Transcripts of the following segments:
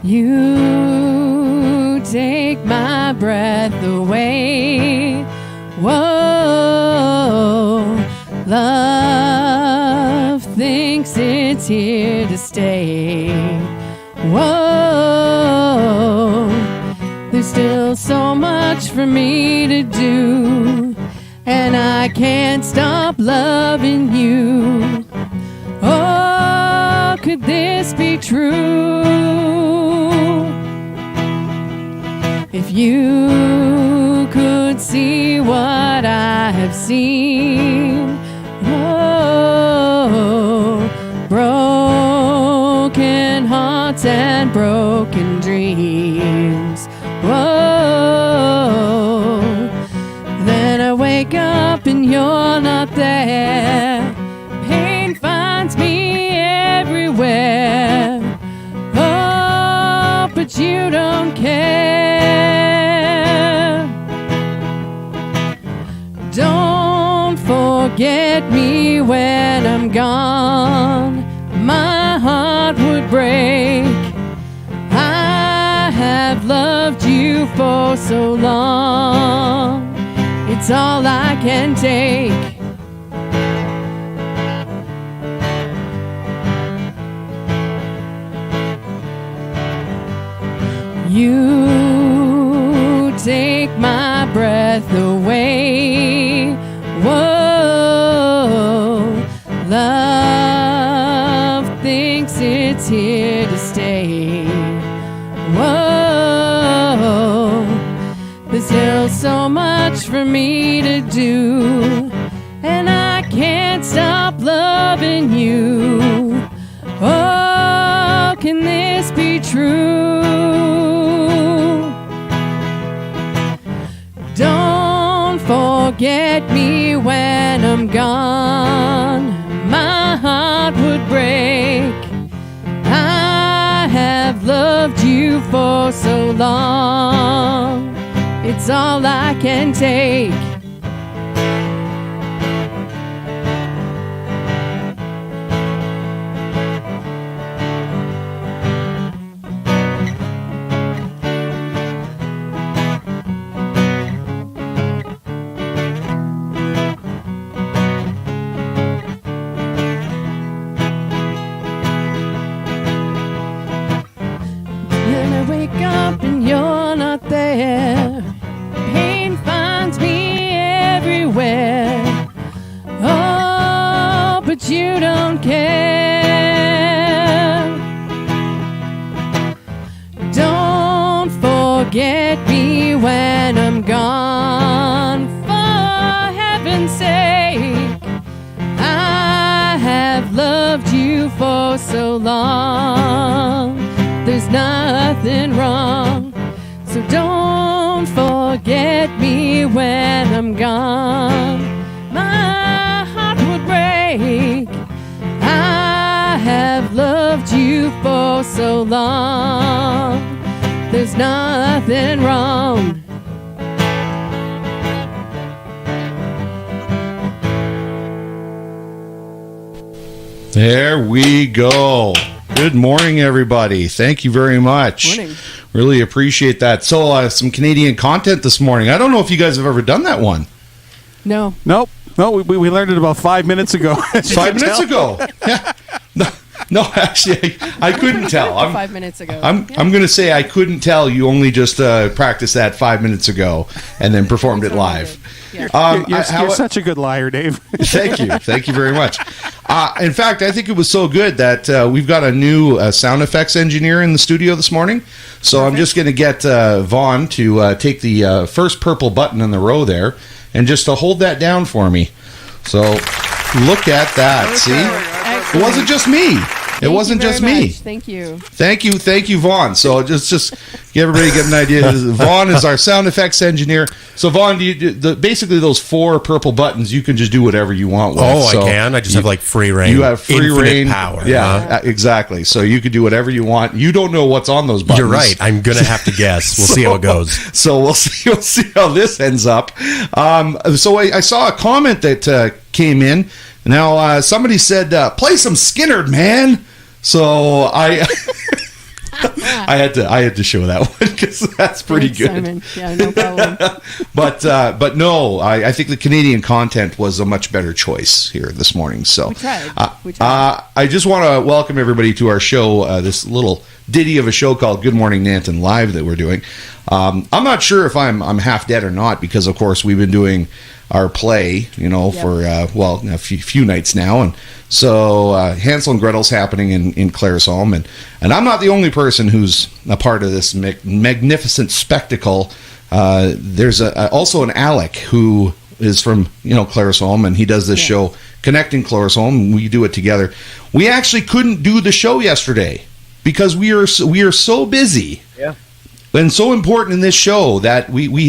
You take my breath away. Whoa, love thinks it's here to stay. Whoa, there's still so much for me to do, and I can't stop loving you. Oh, could this be true? If you could see what I have seen. Oh, broken hearts and broken dreams. Whoa, then I wake up and you're not there. Pain finds me everywhere. Oh, but you don't care. Don't forget me when I'm gone. My heart would break. I have loved you for so long. It's all I can take. You take my breath away. Whoa, love thinks it's here to stay. Whoa, there's still so much for me to do, and I can't stop loving you. Oh, can this be true? Don't forget me when I'm gone. My heart would break. I have loved you for so long. It's all I can take. Up and you're not there. Pain finds me everywhere. Oh, but you don't care. Don't forget me when I'm gone. For heaven's sake, I have loved you for so long. There's nothing wrong, so don't forget me when I'm gone. My heart would break. I have loved you for so long. There's nothing wrong. There we go. Good morning, everybody. Thank you very much. Morning. Really appreciate that. So, some Canadian content this morning. I don't know if you guys have ever done that one. No. Nope. No, we learned it about 5 minutes ago. 5 minutes ago. Yeah. No, actually, I couldn't tell. 5 minutes ago. I'm going to say I couldn't tell. You only just practiced that 5 minutes ago and then performed it live. Yeah. You're such a good liar, Dave. Thank you. Thank you very much. In fact, I think it was so good that we've got a new sound effects engineer in the studio this morning. So I'm just going to get Vaughan to take the first purple button in the row there and just to hold that down for me. So look at that. Okay. See? Excellent. It wasn't just me. It wasn't just me. Thank you. Thank you, Vaughan. So just give everybody get an idea. Vaughan is our sound effects engineer. So Vaughan, basically those 4 purple buttons, you can just do whatever you want with. Oh, so I can. I just have like free reign. You have free Infinite reign power. Yeah, exactly. So you can do whatever you want. You don't know what's on those buttons. You're right. I'm gonna have to guess. We'll see how it goes. So we'll see how this ends up. So I saw a comment that came in. Now somebody said, "Play some Skinnerd, man." So I had to show that one because that's pretty Thanks, good. Simon. Yeah, no problem. But no, I think the Canadian content was a much better choice here this morning. So We tried. I just want to welcome everybody to our show. This little ditty of a show called Good Morning Nanton Live that we're doing. I'm not sure if I'm half dead or not because, of course, we've been doing our play, for a few nights now, and so Hansel and Gretel's happening in Claresholm, and I'm not the only person who's a part of this magnificent spectacle. There's also an Alec who is from Claresholm, and he does this show Connecting Claresholm. We do it together. We actually couldn't do the show yesterday because we are so busy, and so important in this show that we we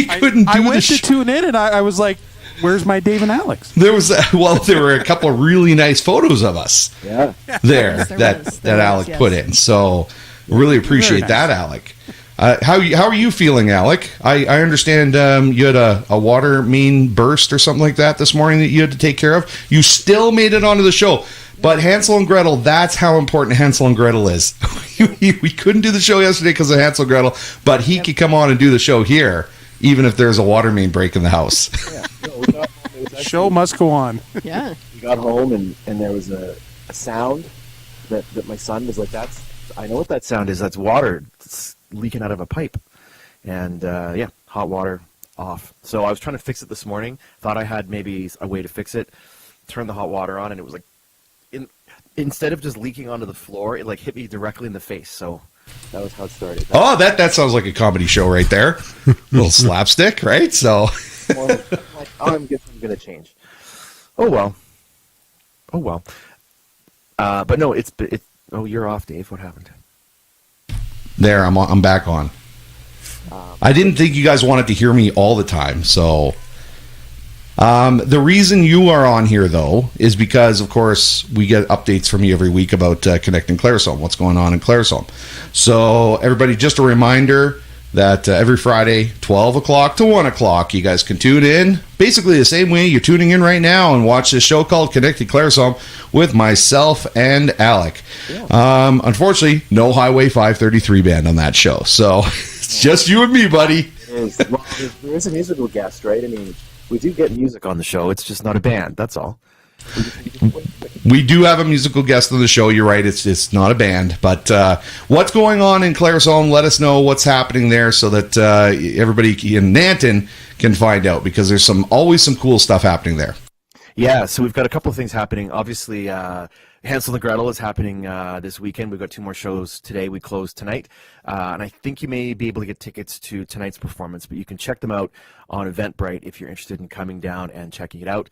couldn't do I went the to tune in, and I was like, "Where's my Dave and Alex?" There were a couple of really nice photos of us there Yes, that Alec put in. So really appreciate nice. that, Alec. How are you feeling, Alec? I understand you had a water main burst or something like that this morning that you had to take care of. You still made it onto the show. But Hansel and Gretel, that's how important Hansel and Gretel is. We couldn't do the show yesterday because of Hansel and Gretel, but he could come on and do the show here, even if there's a water main break in the house. Show must go on. Yeah. We got home and there was a sound that my son was like, I know what that sound is. That's water. It's leaking out of a pipe. And hot water off. So I was trying to fix it this morning. Thought I had maybe a way to fix it. Turned the hot water on and it was like, instead of just leaking onto the floor, it like hit me directly in the face. So that was how it started. Oh, that sounds like a comedy show right there. Little slapstick, right? So I'm gonna change. Oh well. But no, it's. Oh, you're off, Dave. What happened? there, I'm back on. I didn't think you guys wanted to hear me all the time, so the reason you are on here, though, is because, of course, we get updates from you every week about Connecting Claresholm, what's going on in Claresholm. So, everybody, just a reminder that every Friday, 12 o'clock to 1 o'clock, you guys can tune in. Basically the same way you're tuning in right now and watch this show called Connecting Claresholm with myself and Alec. Yeah. Unfortunately, no Highway 533 band on that show. So, it's just you and me, buddy. Well, there is a musical guest, right? I mean, we do get music on the show. It's just not a band. That's all. We do have a musical guest on the show. You're right. It's not a band. But what's going on in Claresholm? Let us know what's happening there so that everybody in Nanton can find out, because there's always some cool stuff happening there. Yeah, so we've got a couple of things happening. Obviously, Hansel and Gretel is happening this weekend. We've got 2 more shows today. We close tonight. And I think you may be able to get tickets to tonight's performance, but you can check them out on Eventbrite if you're interested in coming down and checking it out.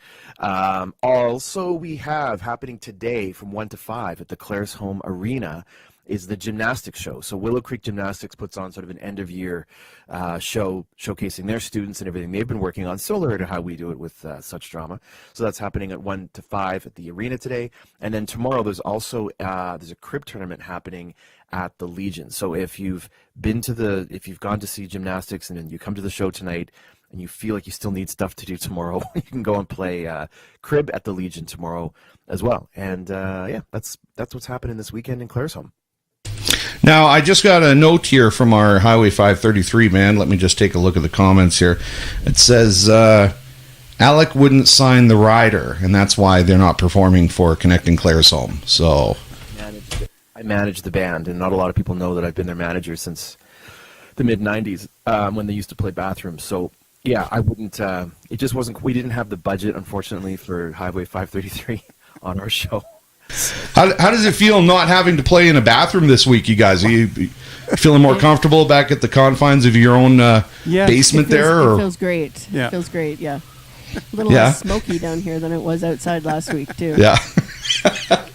Also, we have happening today from 1 to 5 at the Claresholm Arena is the gymnastics show. So Willow Creek Gymnastics puts on sort of an end-of-year show showcasing their students and everything they've been working on, similar to how we do it with Such Drama. So that's happening at 1 to 5 at the arena today. And then tomorrow there's also there's a crib tournament happening at the Legion. So if you've gone to see gymnastics and then you come to the show tonight and you feel like you still need stuff to do tomorrow, you can go and play crib at the Legion tomorrow as well. And that's what's happening this weekend in Claresholm. Now, I just got a note here from our Highway 533 man. Let me just take a look at the comments here. It says, Alec wouldn't sign the rider, and that's why they're not performing for Connecting Claresholm. So, I manage the band, and not a lot of people know that I've been their manager since the mid-'90s when they used to play Bathrooms. So, yeah, I wouldn't, it just wasn't, we didn't have the budget, unfortunately, for Highway 533 on our show. How does it feel not having to play in a bathroom this week, you guys? Are you feeling more comfortable back at the confines of your own basement there? It feels great. Yeah. It feels great, yeah. A little less smoky down here than it was outside last week, too. Yeah. I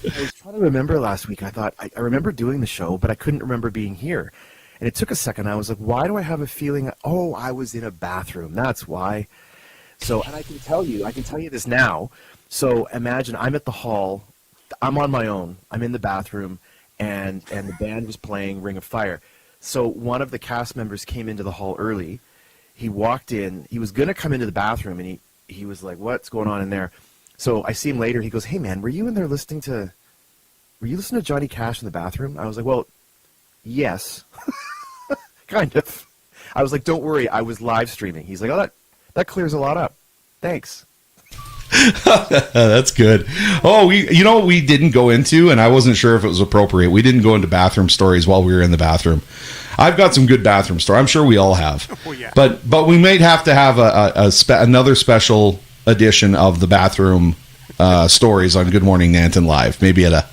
was trying to remember last week. I thought, I remember doing the show, but I couldn't remember being here. And it took a second. I was like, why do I have a feeling, I was in a bathroom. That's why. So, and I can tell you this now. So imagine I'm at the hall, I'm on my own, I'm in the bathroom, and the band was playing Ring of Fire. So one of the cast members came into the hall early. He walked in, he was going to come into the bathroom, and he was like, what's going on in there? So I see him later, he goes, hey man, were you in there listening to were you listening to Johnny Cash in the bathroom? I was like, well, yes. Kind of. I was like, don't worry, I was live streaming. He's like, oh, that clears a lot up. Thanks. That's good. Oh, we didn't go into, and I wasn't sure if it was appropriate. We didn't go into bathroom stories while we were in the bathroom. I've got some good bathroom stories. I'm sure we all have. Oh, yeah. But we might have to have another special edition of the bathroom stories on Good Morning Nanton Live. Maybe at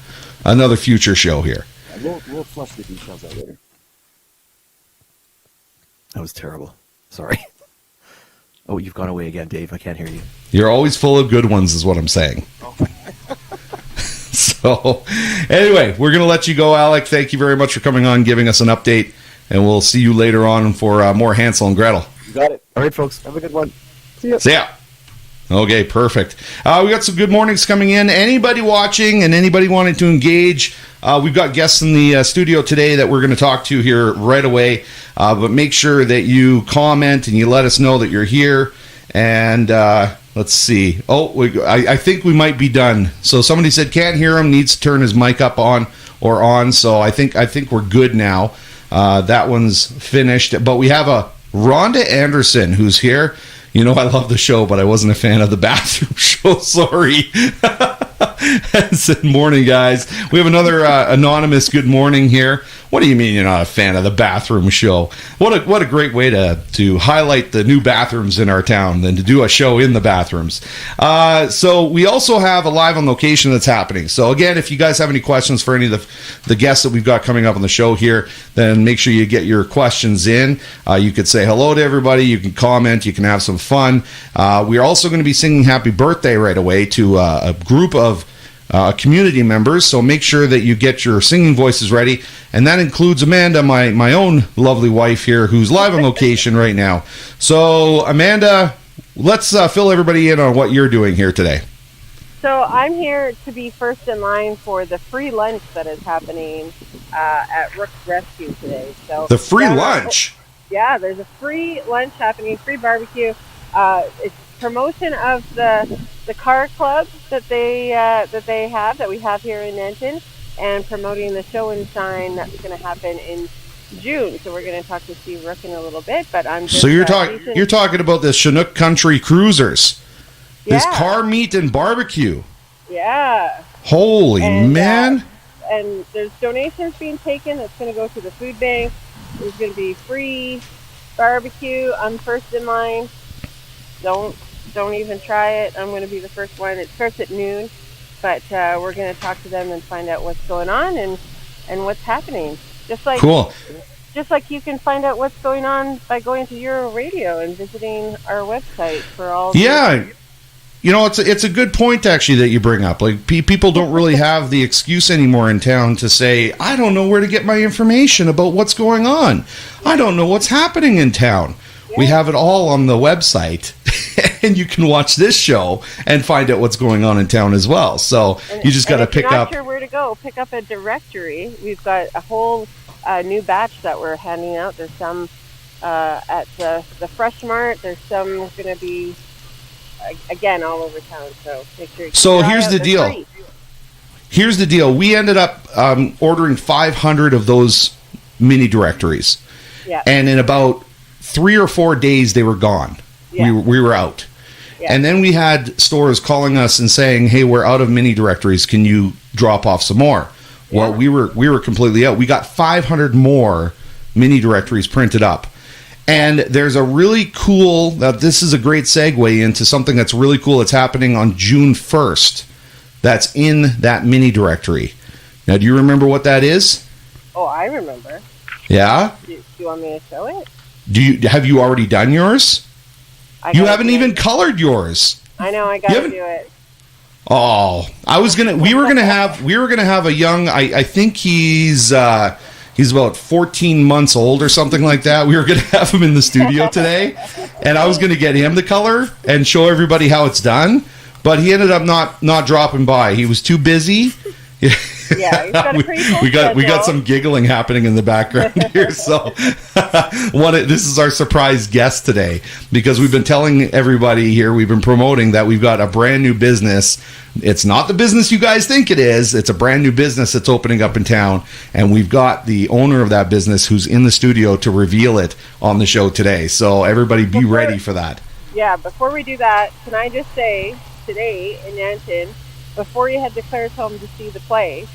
another future show here. We'll flush the details out later. That was terrible. Sorry. Oh, you've gone away again, Dave. I can't hear you. You're always full of good ones, is what I'm saying. Oh. So, anyway, we're going to let you go, Alec. Thank you very much for coming on, giving us an update, and we'll see you later on for more Hansel and Gretel. You got it. All right, folks. Have a good one. See ya. See ya. Okay, perfect. We got some good mornings coming in. Anybody watching and anybody wanting to engage, we've got guests in the studio today that we're going to talk to here right away. But make sure that you comment and you let us know that you're here. And let's see. I think we might be done. So somebody said can't hear him, needs to turn his mic up on. So I think we're good now. That one's finished. But we have a Rhonda Anderson who's here. You know, I love the show, but I wasn't a fan of the bathroom show. Sorry. Good morning, guys. We have another anonymous good morning here. What do you mean you're not a fan of the bathroom show? What a great way to highlight the new bathrooms in our town than to do a show in the bathrooms. So we also have a live on location that's happening. So again, if you guys have any questions for any of the guests that we've got coming up on the show here, then make sure you get your questions in. You could say hello to everybody. You can comment. You can have some fun. We're also going to be singing happy birthday right away to a group of community members, so make sure that you get your singing voices ready, and that includes Amanda, my own lovely wife here, who's live on location right now. So Amanda, let's fill everybody in on what you're doing here today. So I'm here to be first in line for the free lunch that is happening at Rooke's Rescue today. So the free lunch? Yeah, there's a free lunch happening, free barbecue. It's promotion of the car club that we have here in Nanton, and promoting the show and shine that's going to happen in June. So we're going to talk to Steve Rooke in a little bit, but I'm just, so you're talking about the Chinook Country Cruisers, this car meet and barbecue. Yeah. Holy man! And there's donations being taken. It's going to go to the food bank. There's going to be free barbecue. I'm first in line. Don't even try it. I'm going to be the first one. It starts at noon, but we're going to talk to them and find out what's going on and what's happening. Cool. Just like you can find out what's going on by going to Euro Radio and visiting our website for all. Yeah. You know, it's a good point, actually, that you bring up. Like, people don't really have the excuse anymore in town to say, I don't know where to get my information about what's going on. I don't know what's happening in town. Yeah. We have it all on the website, and you can watch this show and find out what's going on in town as well. So you just got to pick up. If you're not sure where to go, pick up a directory. We've got a whole new batch that we're handing out. There's some at the Fresh Mart. There's some going to be, again, all over town. So make sure you So here's the deal. Free. Here's the deal. We ended up ordering 500 of those mini directories. Yeah. And in about 3 or 4 days, they were gone. Yeah. We were out. Yeah. And then we had stores calling us and saying, hey, we're out of mini directories. Can you drop off some more? Yeah. Well, we were completely out. We got 500 more mini directories printed up. And there's a really cool, this is a great segue into something that's really cool that's happening on June 1st. That's in that mini directory. Now, do you remember what that is? Oh, I remember. Yeah? Do you want me to show it? Have you already done yours? You haven't even colored yours. I know, I gotta do it. Oh, we were gonna have a young, I think he's about 14 months old or something like that. We were going to have him in the studio today, and I was going to get him to color and show everybody how it's done, but he ended up not dropping by. He was too busy. Yeah, he's got a pretty full we got schedule. some giggling happening in the background here. So, this is our surprise guest today because we've been telling everybody here, we've been promoting that we've got a brand new business. It's not the business you guys think it is. It's a brand new business that's opening up in town, and we've got the owner of that business who's in the studio to reveal it on the show today. So everybody be ready for that. Yeah, before we do that, can I just say, today in Nanton, before you head to Claresholm to see the play,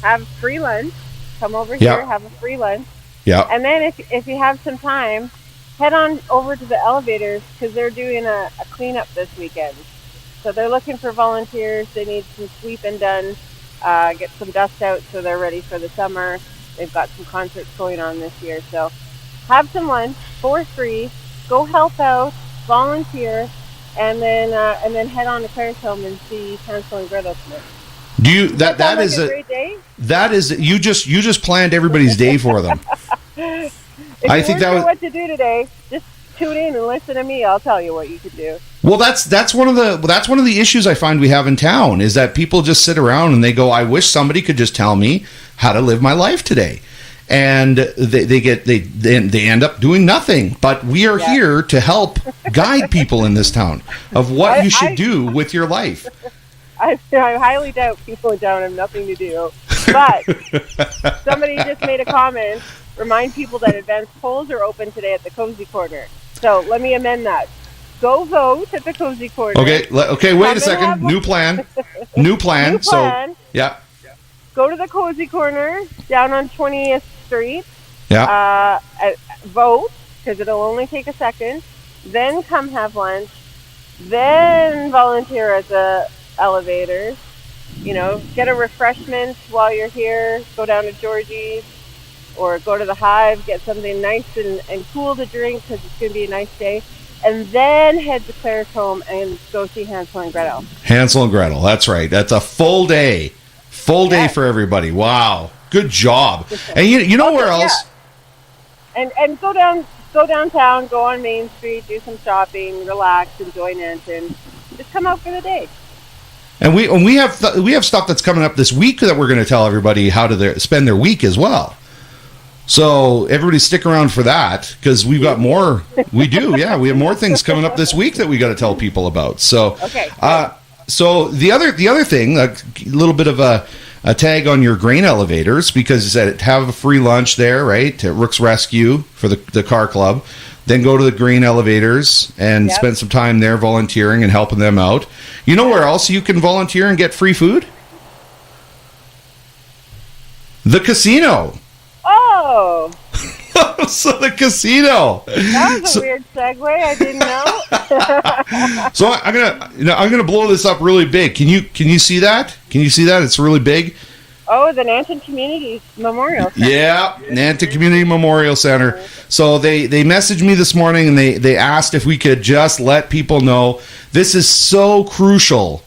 have free lunch. Come over here, have a free lunch. Yeah. And then if you have some time, head on over to the elevators because they're doing a cleanup this weekend. So they're looking for volunteers. They need some sweeping done, get some dust out so they're ready for the summer. They've got some concerts going on this year. So have some lunch for free. Go help out, volunteer, and then head on to Claresholm and see Hansel and Gretel tonight. Do you that is a great day? That is you just planned everybody's day for them. If I you think weren't that sure was what to do today, just tune in and listen to me. I'll tell you what you could do. well. That's one of the issues I find we have in town is that people just sit around and they go, "I wish somebody could just tell me how to live my life today," and they end up doing nothing. But we are here to help guide people in this town of what you should do with your life. I highly doubt people in town have nothing to do. But somebody just made a comment. Remind people that advanced polls are open today at the Cozy Corner. So let me amend that. Go vote at the Cozy Corner. Okay. Wait a second. New plan. New plan. So yeah. Go to the Cozy Corner down on 20th Street. Yeah. Vote because it'll only take a second. Then come have lunch. Then volunteer at the elevators. Get a refreshment while you're here. Go down to Georgie's or go to the Hive. Get something nice and cool to drink because it's going to be a nice day. And then head to Claresholm and go see Hansel and Gretel. Hansel and Gretel. That's right. That's a full day. Full day for everybody. Wow. Good job. And you know where else? Yeah. And go downtown, go on Main Street, do some shopping, relax, enjoy Nanton. Just come out for the day. And we have stuff that's coming up this week that we're going to tell everybody how to spend their week as well. So everybody stick around for that because we've got more. We do, yeah. We have more things coming up this week that we got to tell people about. So okay. So the other thing, a little bit of a tag on your grain elevators because you said have a free lunch there, right? At Rooke's Rescue for the car club. Then go to the grain elevators and spend some time there volunteering and helping them out. You know where else you can volunteer and get free food? The casino. Oh. So the casino. That was a weird segue. I didn't know. So I'm gonna blow this up really big. Can you see that? Can you see that? It's really big. Oh, the Nanton Community Memorial Center. Yeah, Nanton Community Memorial Center. So they messaged me this morning and they asked if we could just let people know this is so crucial.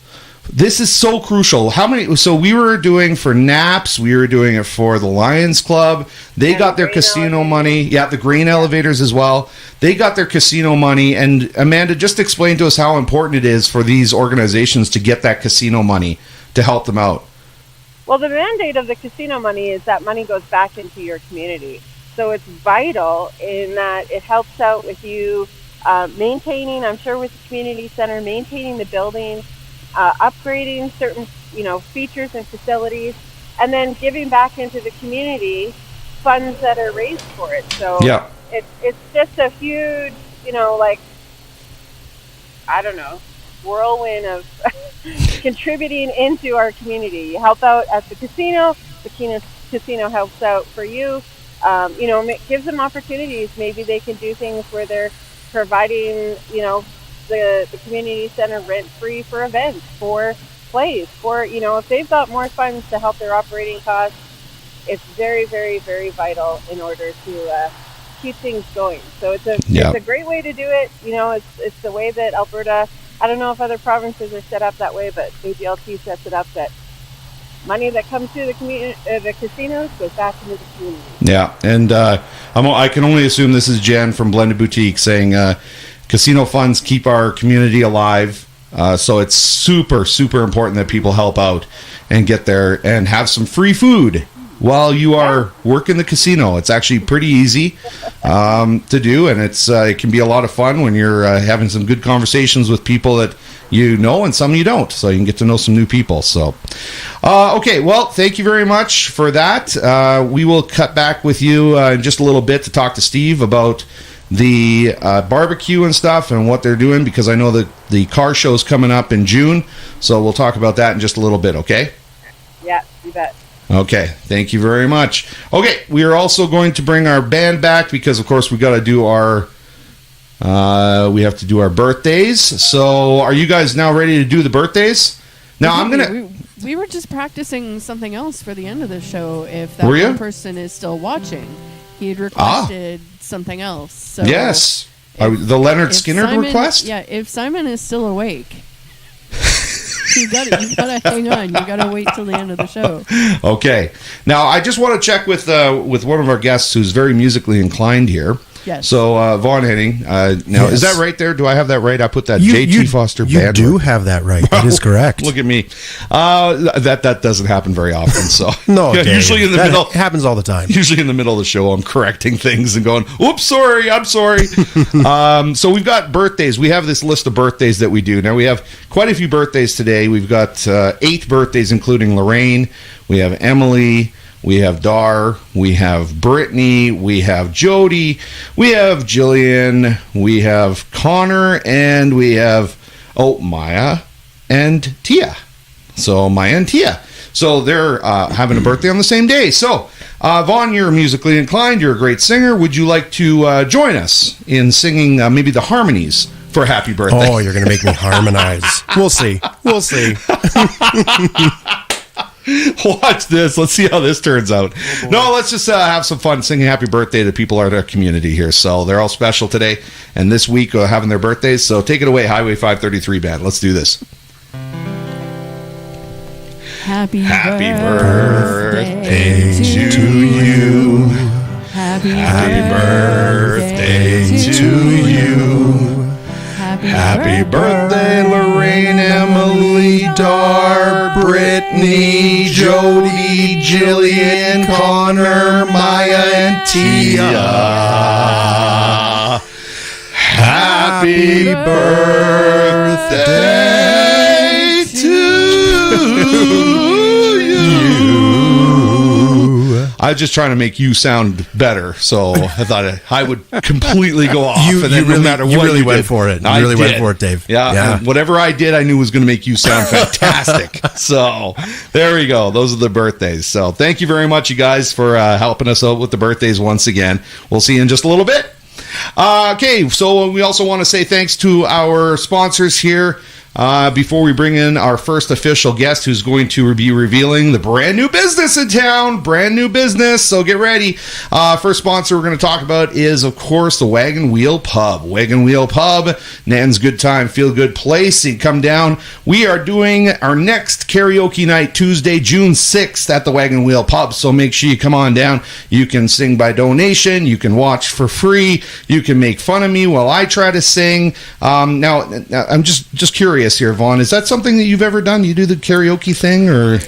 This is so crucial. So we were doing for Naps, we were doing it for the Lions Club. They got their casino money. Yeah, the grain elevators as well. They got their casino money. And Amanda, just explain to us how important it is for these organizations to get that casino money to help them out. Well, the mandate of the casino money is that money goes back into your community. So it's vital in that it helps out with you maintaining, I'm sure with the community center, maintaining the buildings, upgrading certain, features and facilities, and then giving back into the community funds that are raised for it. So it's just a huge, whirlwind of contributing into our community. You help out at the casino helps out for you. Gives them opportunities. Maybe they can do things where they're providing, the community center rent-free for events, for plays, for, if they've got more funds to help their operating costs, it's very, very, very vital in order to keep things going. So it's a great way to do it. It's the way that Alberta, I don't know if other provinces are set up that way, but AGLT sets it up that money that comes through the casinos goes back into the community. Yeah, and I can only assume this is Jen from Blended Boutique saying casino funds keep our community alive. So it's super, super important that people help out and get there and have some free food while you are working the casino. It's actually pretty easy to do, and it can be a lot of fun when you're having some good conversations with people that you know and some you don't, so you can get to know some new people. So okay, well, thank you very much for that. We will cut back with you in just a little bit to talk to Steve about the barbecue and stuff and what they're doing, because I know that the car show's coming up in June, so we'll talk about that in just a little bit. Okay? Yeah, you bet. Okay, thank you very much. Okay, we are also going to bring our band back because, of course, we got to do our we have to do our birthdays. So, are you guys now ready to do the birthdays? Now, I'm gonna. We were just practicing something else for the end of the show. If that Were you? one person is still watching, he had requested something else. So Yes, the Leonard Skinner Simon, request. Yeah, if Simon is still awake. You gotta hang on. You gotta wait till the end of the show. Okay. Now, I just want to check with one of our guests who's very musically inclined here. Yes. So, Vaughan Henning. Now, is that right there? Do I have that right? I put that J.T. Foster You band. do have that right. That is correct. Look at me. That doesn't happen very often. So No, yeah, Dave, usually in the that middle. happens all the time. Usually in the middle of the show, I'm correcting things and going, "Oops, sorry, I'm sorry." So we've got birthdays. We have this list of birthdays that we do. Now we have quite a few birthdays today. We've got 8 birthdays, including Lorraine. We have Emily. We have Dar. We have Brittany. We have Jody. We have Jillian. We have Connor, and we have Maya and Tia. So Maya and Tia. So they're having a birthday on the same day. So, Vaughan, you're musically inclined. You're a great singer. Would you like to join us in singing maybe the harmonies for Happy Birthday? Oh, you're going to make me harmonize. We'll see. We'll see. Watch this. Let's see how this turns out. No, let's just have some fun singing Happy Birthday to people in our community here. So they're all special today and this week having their birthdays. So take it away, Highway 533 Band. Let's do this. Happy birthday to you. Happy birthday to you. Happy birthday, Lorraine, Emily, Dar, Brittany, Jody, Jillian, Connor, Maya, and Tia. Happy birthday to you. I was just trying to make you sound better, so I thought I would completely go off. You no matter what really you went did, for it. You I really went did. for it, Dave. Yeah. And whatever I did, I knew was going to make you sound fantastic. So there we go. Those are the birthdays. So thank you very much, you guys, for helping us out with the birthdays once again. We'll see you in just a little bit. Okay, so we also want to say thanks to our sponsors here. Before we bring in our first official guest who's going to be revealing the brand new business in town. Brand new business, so get ready. First sponsor we're going to talk about is, of course, the Wagon Wheel Pub. Wagon Wheel Pub, Nanton's good time, feel good place. You come down. We are doing our next karaoke night Tuesday, June 6th at the Wagon Wheel Pub, so make sure you come on down. You can sing by donation. You can watch for free. You can make fun of me while I try to sing. Now, I'm just curious here, Vaughan. Is that something that you've ever done? You do the karaoke thing, or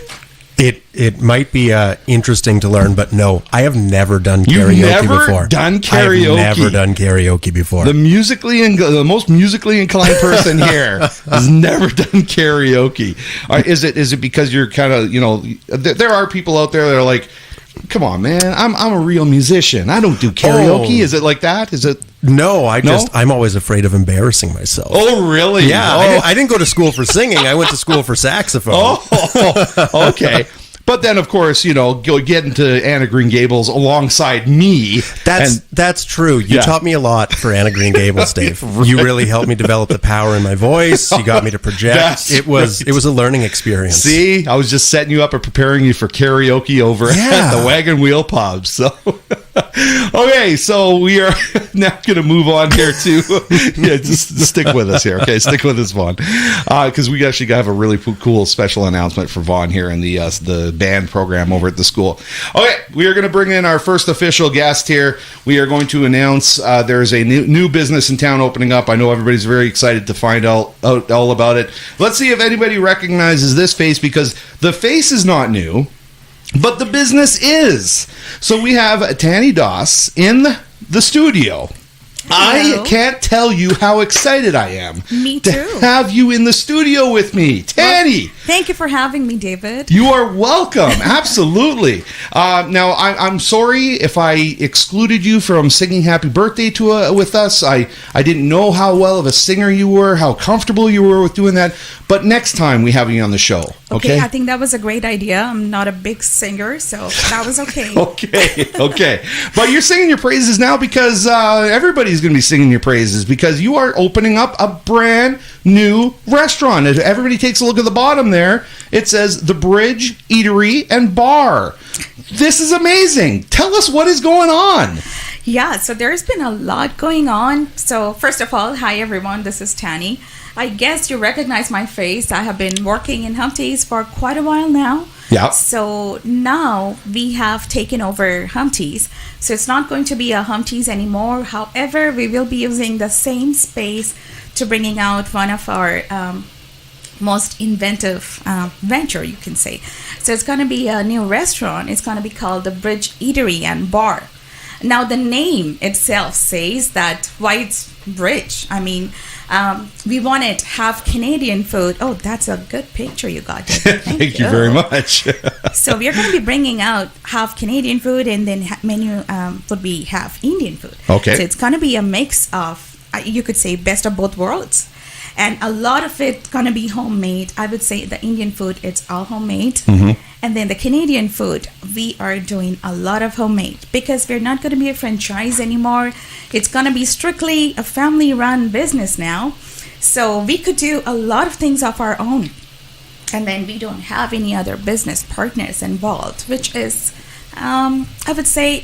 it might be interesting to learn, but no, I have never done You've karaoke never before. done karaoke? I've never done karaoke before. the most musically inclined person here has never done karaoke? Is it because you're kind of, there are people out there that are like, come on, man, I'm a real musician. I don't do karaoke. Is it like that? Is it? No, I'm always afraid of embarrassing myself. Oh, really? Yeah, I didn't go to school for singing. I went to school for saxophone. Oh, okay. But then, of course, go get into Anna Green Gables alongside me. That's true. You taught me a lot for Anna Green Gables, Dave. You really helped me develop the power in my voice. You got me to project. It was a learning experience. See, I was just setting you up and preparing you for karaoke over at the Wagon Wheel Pub. So Okay, so we are now going to move on here to just stick with us here. Okay, stick with us, Vaughan, because we actually have a really cool special announcement for Vaughan here in the band program over at the school. Okay, we are going to bring in our first official guest here. We are going to announce there's a new business in town opening up. I know everybody's very excited to find out all about it. Let's see if anybody recognizes this face, because the face is not new, but the business is. So we have Tanny Doss in the studio. Hello. I can't tell you how excited I am Me to too. have you in the studio with me. Tanny! Thank you for having me, David. You are welcome. Absolutely. Now, I'm sorry if I excluded you from singing Happy Birthday with us. I didn't know how well of a singer you were, how comfortable you were with doing that. But next time we have you on the show. Okay? I think that was a great idea. I'm not a big singer, so that was okay. Okay. But you're singing your praises now because everybody's going to be singing your praises, because you are opening up a brand new restaurant. If everybody takes a look at the bottom there, it says The Bridge Eatery and Bar. This is amazing. Tell us what is going on. Yeah, so there's been a lot going on. So first of all, hi everyone, this is Tanny. I guess you recognize my face. I have been working in Humpty's for quite a while now. Yeah. So now we have taken over Humpty's. So it's not going to be a Humpty's anymore. However, we will be using the same space to bringing out one of our most inventive venture, you can say. So it's going to be a new restaurant. It's going to be called The Bridge Eatery and Bar. Now, the name itself says that why it's bridge. I mean, we wanted half Canadian food. Oh, that's a good picture you got. Thank you very much. So we are going to be bringing out half Canadian food, and then menu would be half Indian food. Okay. So it's going to be a mix of, you could say, best of both worlds. And a lot of it going to be homemade. I would say the Indian food, it's all homemade. Mm-hmm. And then the Canadian food, we are doing a lot of homemade, because we're not going to be a franchise anymore. It's going to be strictly a family-run business now. So we could do a lot of things of our own. And then we don't have any other business partners involved, which is, I would say,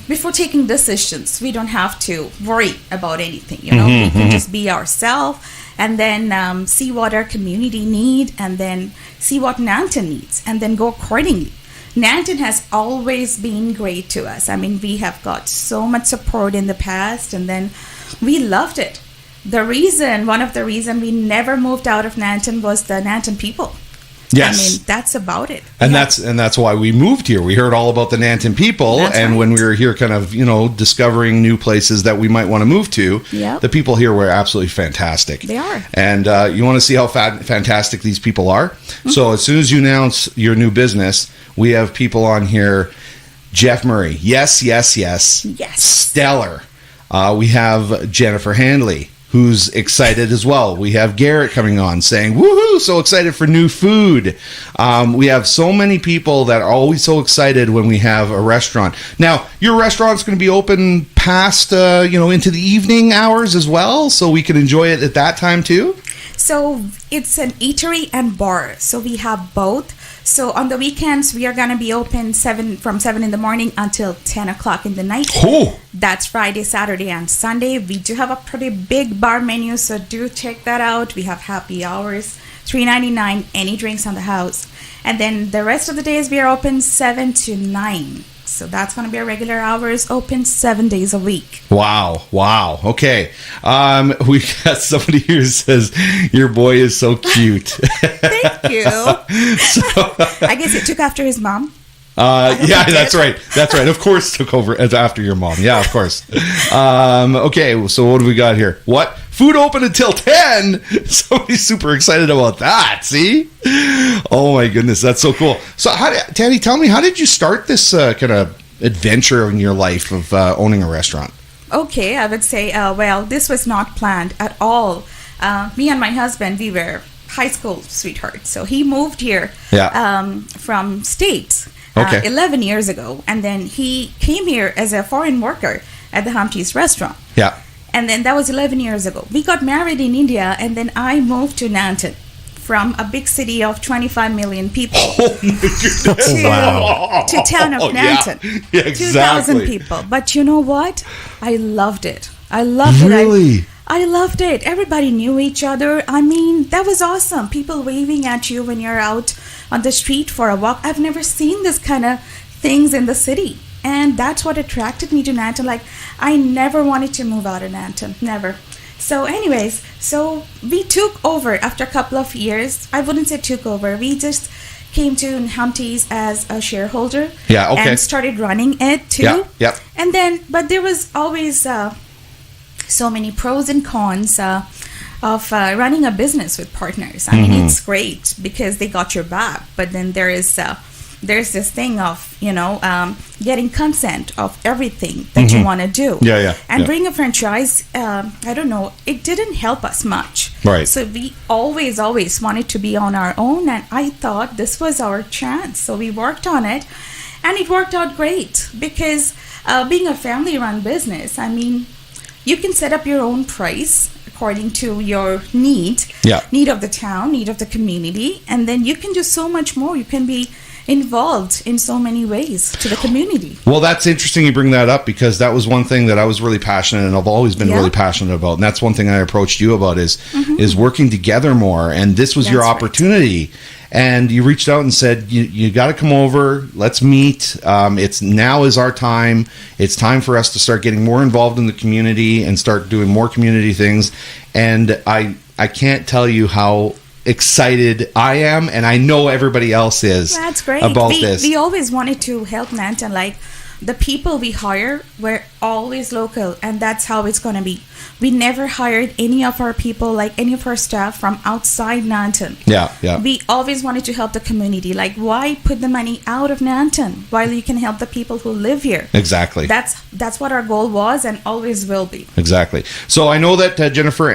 before taking decisions, we don't have to worry about anything. We can just be ourselves, and then see what our community need, and then see what Nanton needs, and then go accordingly. Nanton has always been great to us. I mean, we have got so much support in the past, and then we loved it. One of the reasons we never moved out of Nanton was the Nanton people. Yes. I mean, that's about it. And that's why we moved here. We heard all about the Nanton people, and when we were here kind of, discovering new places that we might want to move to, the people here were absolutely fantastic. They are. And you want to see how fantastic these people are? Mm-hmm. So as soon as you announce your new business, we have people on here. Jeff Murray. Yes. Stellar. We have Jennifer Handley, who's excited as well. We have Garrett coming on saying, woohoo, so excited for new food. We have so many people that are always so excited when we have a restaurant. Now, your restaurant's going to be open past, into the evening hours as well, so we can enjoy it at that time too? So it's an eatery and bar. So we have both. So on the weekends, we are going to be open from 7 in the morning until 10 o'clock in the night. Oh. That's Friday, Saturday, and Sunday. We do have a pretty big bar menu, so do check that out. We have happy hours, $3.99, any drinks on the house. And then the rest of the days, we are open 7 to 9. So that's going to be our regular hours, open 7 days a week. Wow. Okay. We got somebody here who says, your boy is so cute. Thank you. I guess it took after his mom. That's right. Of course, took over after your mom. Yeah, of course. Okay, so what do we got here? What? Food open until 10? Somebody's super excited about that, see? Oh my goodness, that's so cool. So, Tanny, tell me, how did you start this kind of adventure in your life of owning a restaurant? Okay, I would say, this was not planned at all. Me and my husband, we were high school sweethearts. So he moved here from States 11 years ago. And then he came here as a foreign worker at the Humpty's restaurant. Yeah. And then that was 11 years ago. We got married in India, and then I moved to Nanton from a big city of 25 million people Oh my goodness. to town of Nanton. Yeah, 2,000 exactly. people. But you know what? I loved it. I loved it. Really? I loved it. Everybody knew each other. I mean, that was awesome. People waving at you when you're out on the street for a walk. I've never seen this kind of things in the city. And that's what attracted me to Nanton. Like, I never wanted to move out of Nanton. Never. So anyways, so we took over after a couple of years. I wouldn't say took over. We just came to Humpty's as a shareholder. Yeah, okay. And started running it too. Yeah, yep. And then, but there was always so many pros and cons of running a business with partners. I mean, it's great because they got your back, but then there's this thing of, getting consent of everything that you want to do. Yeah. And bring a franchise, I don't know, it didn't help us much. Right. So we always wanted to be on our own, and I thought this was our chance. So we worked on it, and it worked out great because being a family-run business, I mean, you can set up your own price according to your need of the town, need of the community, and then you can do so much more. You can be involved in so many ways to the community. Well, that's interesting you bring that up because that was one thing that I was really passionate and I've always been really passionate about. And that's one thing I approached you about is working together more. And this was your opportunity. And you reached out and said, you got to come over. Let's meet. It's now is our time. It's time for us to start getting more involved in the community and start doing more community things. And I can't tell you how excited I am, and I know everybody else is. That's great. About this. We always wanted to help Nanton. Like, the people we hire were always local, and that's how it's going to be. We never hired any of our people, like any of our staff, from outside Nanton. Yeah. We always wanted to help the community. Like, why put the money out of Nanton while you can help the people who live here? Exactly. That's what our goal was and always will be. Exactly. So I know that Jennifer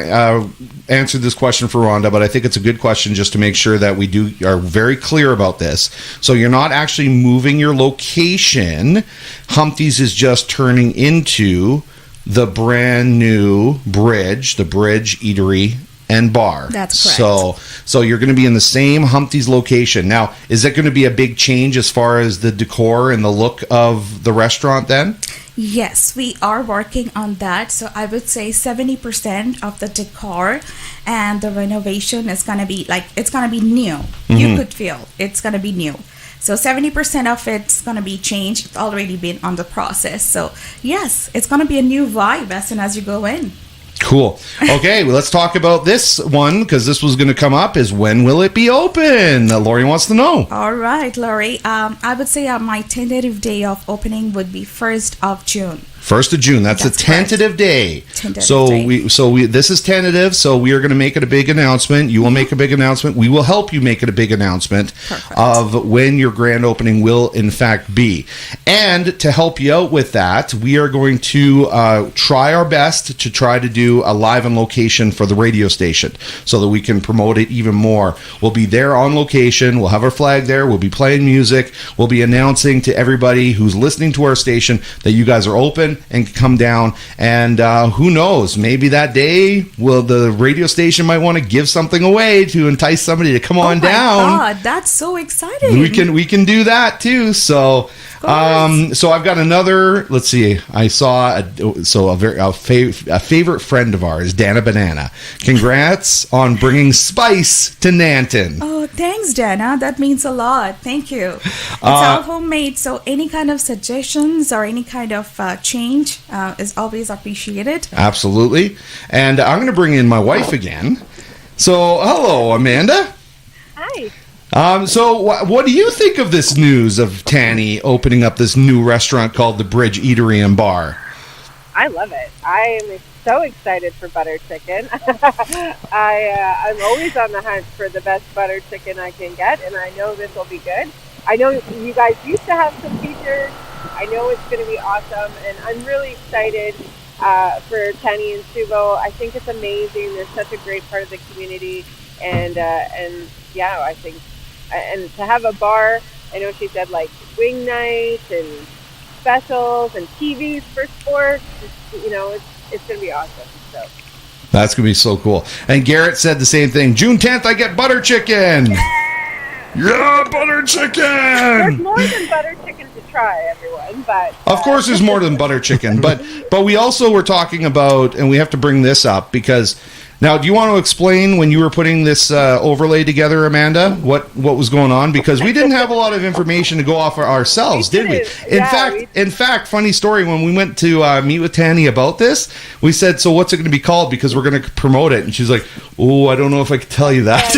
answered this question for Rhonda, but I think it's a good question just to make sure that we are very clear about this. So you're not actually moving your location. Humpty's is just turning into the brand new Bridge, the Bridge Eatery and Bar. That's correct. So you're going to be in the same Humpty's location. Now, is that going to be a big change as far as the decor and the look of the restaurant then? Yes, we are working on that. So I would say 70% of the decor and the renovation is going to be it's going to be new. You could feel it's going to be new. So 70% of it's going to be changed. It's already been on the process. So yes, it's going to be a new vibe as soon as you go in. Cool. Okay, well, let's talk about this one because this was going to come up is when will it be open? Lori wants to know. All right, Lori. I would say my tentative day of opening would be 1st of June. 1st of June. That's a tentative day. This is tentative, so we are going to make it a big announcement. You will make a big announcement. We will help you make it a big announcement of when your grand opening will, in fact, be. And to help you out with that, we are going to try our best to try to do a live on location for the radio station so that we can promote it even more. We'll be there on location. We'll have our flag there. We'll be playing music. We'll be announcing to everybody who's listening to our station that you guys are open and come down, and who knows, maybe that day the radio station might want to give something away to entice somebody to come on down. God, that's so exciting. We can do that too. So I've got another. Let's see. I saw a favorite friend of ours, Dana Banana. Congrats on bringing spice to Nanton. Oh, thanks, Dana. That means a lot. Thank you. It's all homemade, so any kind of suggestions or any kind of change is always appreciated. Absolutely. And I'm going to bring in my wife again. So, hello, Amanda. Hi. So what do you think of this news of Tanny opening up this new restaurant called the Bridge Eatery and Bar? I love it. I am so excited for butter chicken. I'm always on the hunt for the best butter chicken I can get, and I know this will be good. I know you guys used to have some features. I know it's going to be awesome, and I'm really excited for Tanny and Subo. I think it's amazing. They're such a great part of the community, and yeah, I think, and to have a bar, I know she said like wing nights and specials and TVs for sports. It's going to be awesome. So That's going to be so cool. And Garrett said the same thing. June 10th, I get butter chicken. Yeah, butter chicken. There's more than butter chicken to try, everyone. But of course, there's more than butter chicken. But we also were talking about, and we have to bring this up because now, do you want to explain when you were putting this overlay together, Amanda, what was going on? Because we didn't have a lot of information to go off ourselves, did we? In fact, funny story. When we went to meet with Tanny about this, we said, "So what's it going to be called?" Because we're going to promote it, and she's like, "Oh, I don't know if I can tell you that."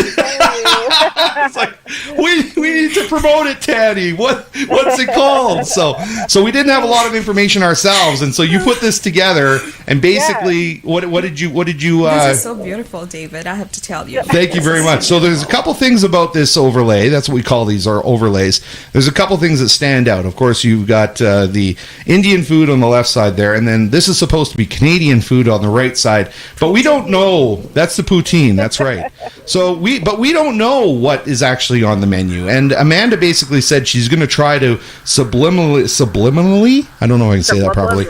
It's like we need to promote it, Tanny. What's it called? So we didn't have a lot of information ourselves, and so you put this together, and basically, what did you? This is so beautiful, David. I have to tell you. Thank you very much. So there's a couple things about this overlay. That's what we call these, our overlays. There's a couple things that stand out. Of course, you've got the Indian food on the left side there, and then this is supposed to be Canadian food on the right side. But we don't know. That's the poutine. That's right. So we don't know what is actually on the menu. And Amanda basically said she's going to try to subliminally. I don't know if I can say that properly.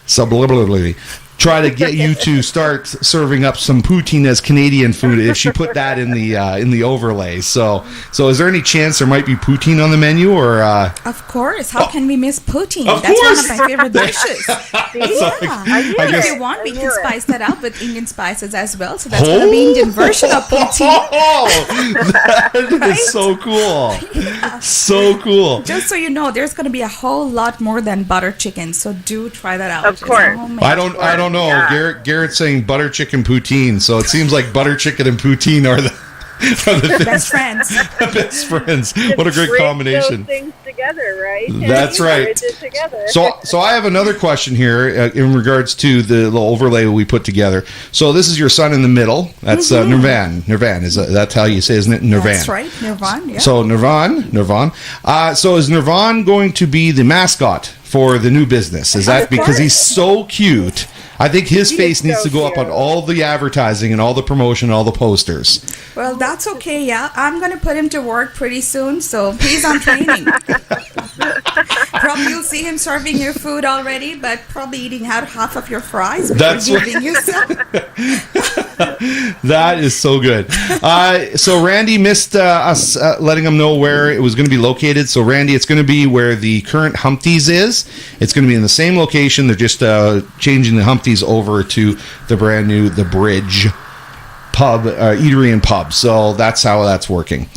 Subliminally. Try to get you to start serving up some poutine as Canadian food if she put that in the overlay. So is there any chance there might be poutine on the menu or? Of course. How can we miss poutine? Of That's course. one of my favorite dishes. I If you want, we can spice that up with Indian spices as well. So that's going to be Indian version of poutine. That is so cool. Yeah. So cool. Just so you know, there's going to be a whole lot more than butter chicken. So do try that out. Of course. I don't know. Yeah. Garrett's saying butter chicken poutine, so it seems like butter chicken and poutine are the best friends. Best friends. What a great combination. Those things together, right? That's right. So I have another question here in regards to the little overlay we put together. So this is your son in the middle. That's Nirvan. Nirvan is that's how you say, isn't it? Nirvan. That's right. Nirvan. Yeah. So Nirvan. So is Nirvan going to be the mascot for the new business? Is that because he's so cute? I think his face needs to go up on all the advertising and all the promotion, all the posters. Well, that's okay, yeah. I'm going to put him to work pretty soon, so he's on training. Probably you'll see him serving your food already, but probably eating out half of your fries. That's right. You some. That is so good. So Randy missed us letting him know where it was going to be located. So Randy, it's going to be where the current Humpty's is. It's going to be in the same location. They're just changing the Humpty's over to the brand new The Bridge pub, eatery and pub. So that's how that's working.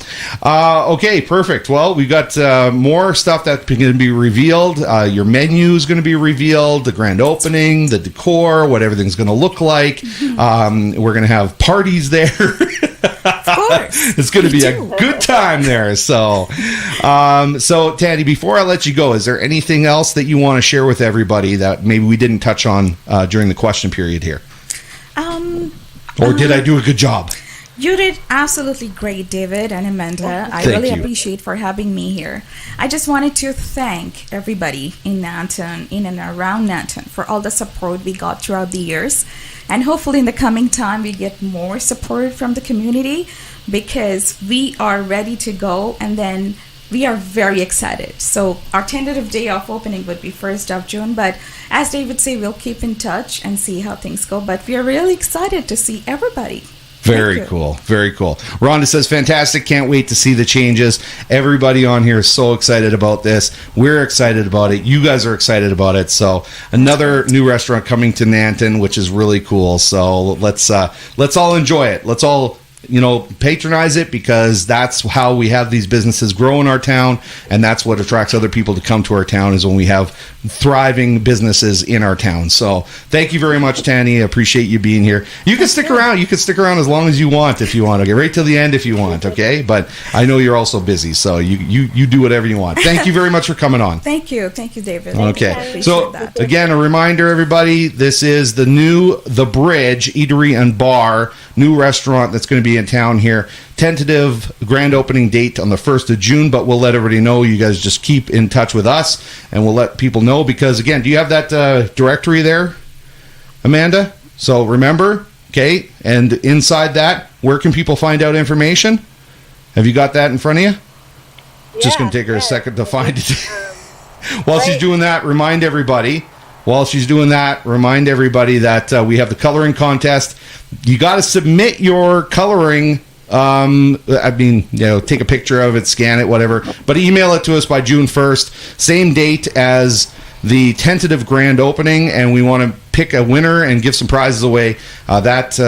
Okay, perfect. Well, we've got more stuff that's going to be revealed. Your menu is going to be revealed, the grand opening, the decor, what everything's going to look like. We're going to have parties there. Of course. It's going to be a good time there. So Tanny, before I let you go, is there anything else that you want to share with everybody that maybe we didn't touch on during the question period here? Or did I do a good job? You did absolutely great, David and Amanda. I really appreciate for having me here. I just wanted to thank everybody in Nanton, in and around Nanton, for all the support we got throughout the years. And hopefully in the coming time, we get more support from the community because we are ready to go and then we are very excited. So our tentative day of opening would be 1st of June, but as David said, we'll keep in touch and see how things go. But we are really excited to see everybody. Very cool. Very cool. Rhonda says, fantastic. Can't wait to see the changes. Everybody on here is so excited about this. We're excited about it. You guys are excited about it. So another new restaurant coming to Nanton, which is really cool. So let's all enjoy it. Let's all patronize it because that's how we have these businesses grow in our town, and that's what attracts other people to come to our town is when we have thriving businesses in our town. So thank you very much, Tanny. I appreciate you being here. You can stick around. You can stick around as long as you want if you want. Okay, right till the end if you want. Okay, but I know you're also busy, so you do whatever you want. Thank you very much for coming on. Thank you, David. Okay, so again, a reminder, everybody. This is the new The Bridge Eatery and Bar, new restaurant that's going to be in town here. Tentative grand opening date on the 1st of June, but we'll let everybody know. You guys just keep in touch with us, and we'll let people know because, again, do you have that directory there, Amanda? So remember, okay, and inside that, where can people find out information? Have you got that in front of you? Just going to take her a second to find it. While she's doing that, remind everybody while she's doing that, remind everybody that we have the coloring contest. You got to submit your coloring. Take a picture of it, scan it, whatever. But email it to us by June 1st, same date as the tentative grand opening, and we want to pick a winner and give some prizes away. That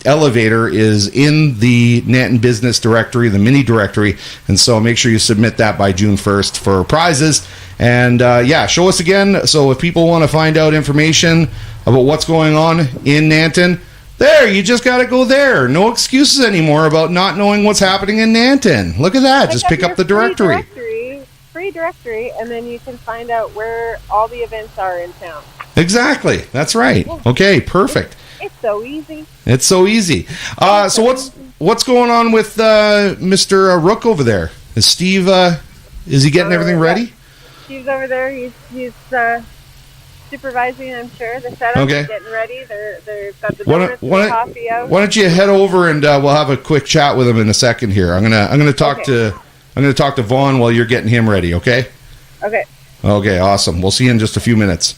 elevator is in the Nanton Business Directory, the mini directory, and so make sure you submit that by June 1st for prizes. And show us again. So if people want to find out information about what's going on in Nanton, you just got to go there. No excuses anymore about not knowing what's happening in Nanton. Look at that. Just pick up the directory. Free directory, and then you can find out where all the events are in town. Exactly. That's right. Okay, perfect. It's so easy. It's so easy. So what's going on with Mr. Rooke over there? Is Steve? Is he getting everything ready? Steve's over there. He's supervising, I'm sure. The setup is getting ready. They've got the donuts and coffee out. Why don't you head over and we'll have a quick chat with him in a second here. I'm gonna talk to Vaughan while you're getting him ready. Okay. Okay. Awesome. We'll see you in just a few minutes.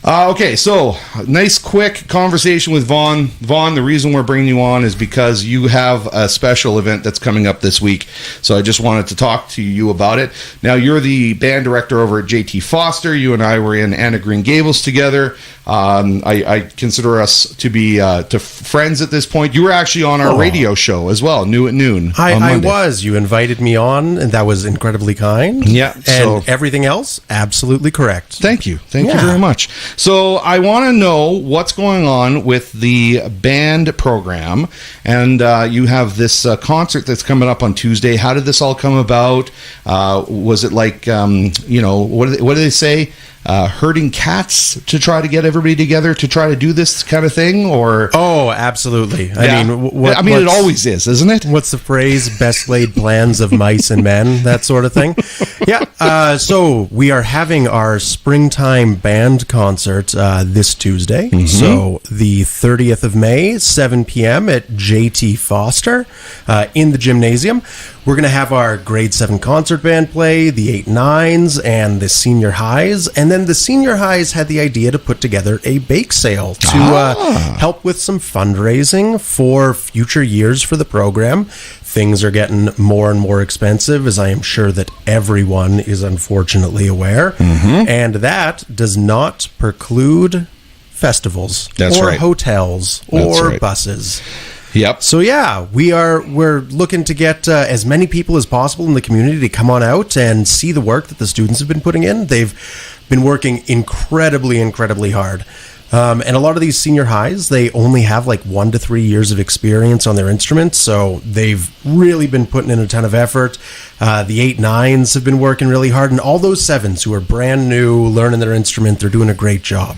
So nice quick conversation with Vaughan. Vaughan, the reason we're bringing you on is because you have a special event that's coming up this week. So I just wanted to talk to you about it. Now, you're the band director over at JT Foster. You and I were in Anna Green Gables together. I consider us to be friends at this point. You were actually on our radio show as well, New at Noon. I was. You invited me on, and that was incredibly kind. Yeah. And everything else, absolutely correct. Thank you. Thank you very much. So I want to know what's going on with the band program, and you have this concert that's coming up on Tuesday. How did this all come about? Was it like, what do they say? Herding cats to try to get everybody together to try to do this kind of thing, or absolutely. I mean, it always is, isn't it? What's the phrase? Best laid plans of mice and men, that sort of thing. Yeah. So we are having our springtime band concert this Tuesday. Mm-hmm. So the 30th of May, 7 p.m. at JT Foster in the gymnasium. We're going to have our grade 7 concert band play, the 8-9s, and the senior highs. And then the senior highs had the idea to put together a bake sale to help with some fundraising for future years for the program. Things are getting more and more expensive, as I am sure that everyone is unfortunately aware. Mm-hmm. And that does not preclude festivals hotels or buses. Yep. So we're looking to get as many people as possible in the community to come on out and see the work that the students have been putting in. They've been working incredibly, incredibly hard. And a lot of these senior highs, they only have like 1 to 3 years of experience on their instruments. So they've really been putting in a ton of effort. The 8-9s have been working really hard. And all those 7s who are brand new, learning their instrument, they're doing a great job.